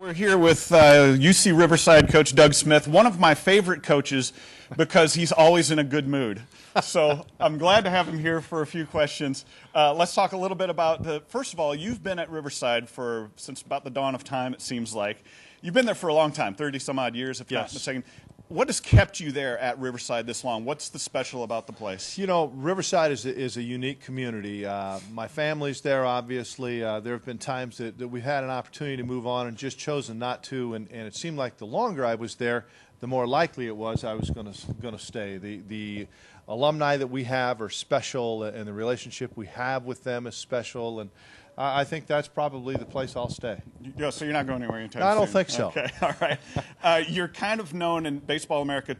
We're here with UC Riverside coach Doug Smith, one of my favorite coaches because he's always in a good mood. So I'm glad to have him here for a few questions. Let's talk a little bit about first of all, you've been at Riverside since about the dawn of time, it seems like. You've been there for a long time, 30 some odd years, if not mistaken. What has kept you there at Riverside this long? What's the special about the place? You know, Riverside is a unique community. My family's there, obviously. There have been times that we've had an opportunity to move on and just chosen not to, and it seemed like the longer I was there, the more likely it was I was going to stay. The alumni that we have are special, and the relationship we have with them is special, and I think that's probably the place I'll stay. Yeah, so you're not going anywhere anytime soon? I don't think so. Okay, all right. You're kind of known in Baseball America,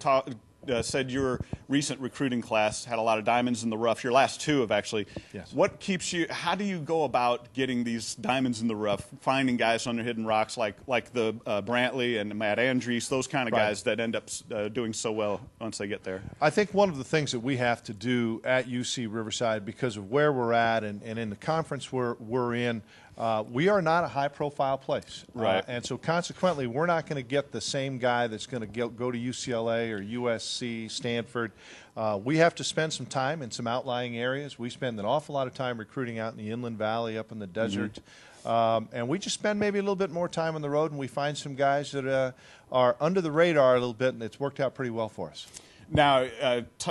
said your recent recruiting class had a lot of diamonds in the rough. Your last two have actually. Yes. What keeps you, how do you go about getting these diamonds in the rough, finding guys under hidden rocks like the Brantley and Matt Andrees, those kind of guys that end up doing so well once they get there? I think one of the things that we have to do at UC Riverside, because of where we're at and in the conference we're in, we are not a high-profile place. Right. And so consequently, we're not going to get the same guy that's going to go to UCLA or USC, Stanford. We have to spend some time in some outlying areas. We spend an awful lot of time recruiting out in the Inland Valley, up in the desert. And we just spend maybe a little bit more time on the road, and we find some guys that are under the radar a little bit, and it's worked out pretty well for us. Now,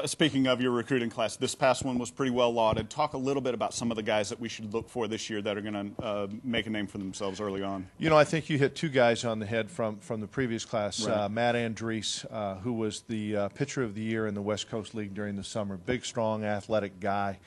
speaking of your recruiting class, this past one was pretty well lauded. Talk a little bit about some of the guys that we should look for this year that are going to make a name for themselves early on. You know, I think you hit two guys on the head from the previous class. Right. Matt Andrees, who was the pitcher of the year in the West Coast League during the summer. Big, strong, athletic guy.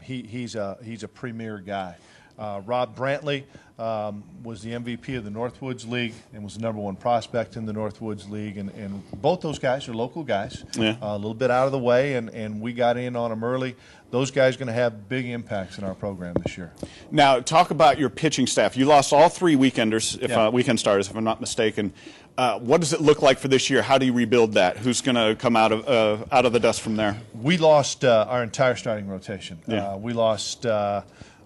He's a premier guy. Rob Brantley was the MVP of the Northwoods League and was the #1 prospect in the Northwoods League. And both those guys are local guys, a little bit out of the way, and we got in on them early. Those guys are going to have big impacts in our program this year. Now, talk about your pitching staff. You lost all three weekenders, weekend starters, if I'm not mistaken. What does it look like for this year? How do you rebuild that? Who's going to come out of the dust from there? We lost our entire starting rotation. We lost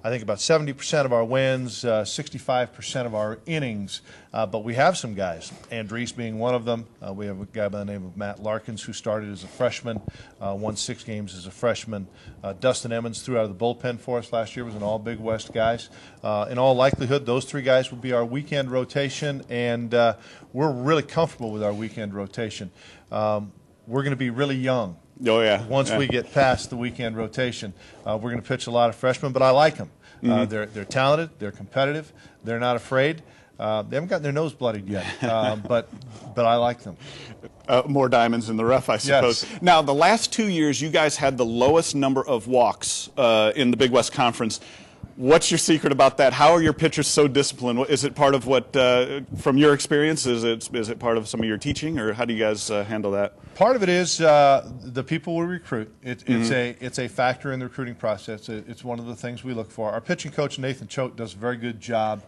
I think about 70% of our wins, 65% of our innings, but we have some guys, Andrees being one of them. We have a guy by the name of Matt Larkins who started as a freshman, won 6 games as a freshman. Dustin Emmons threw out of the bullpen for us last year, was an all Big West guys. In all likelihood, those 3 guys will be our weekend rotation, and we're really comfortable with our weekend rotation. We're going to be really young. Oh, yeah. Once we get past the weekend rotation, we're going to pitch a lot of freshmen, but I like them. They're talented, they're competitive, they're not afraid. They haven't gotten their nose bloodied yet, but I like them. More diamonds in the rough, I suppose. Yes. Now, the last 2 years, you guys had the lowest number of walks in the Big West Conference. What's your secret about that? How are your pitchers so disciplined? Is it part of what, from your experience, is it part of some of your teaching, or how do you guys handle that? Part of it is the people we recruit. It's a factor in the recruiting process. It's one of the things we look for. Our pitching coach, Nathan Choate, does a very good job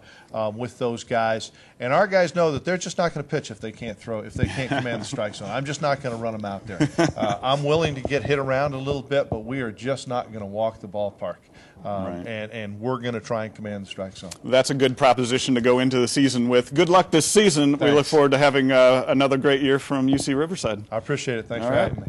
with those guys. And our guys know that they're just not going to pitch if they can't command the strike zone. I'm just not going to run them out there. I'm willing to get hit around a little bit, but we are just not going to walk the ballpark. And we're going to try and command the strike zone. That's a good proposition to go into the season with. Good luck this season. Thanks. We look forward to having another great year from UC Riverside. I appreciate it. Thanks for having me.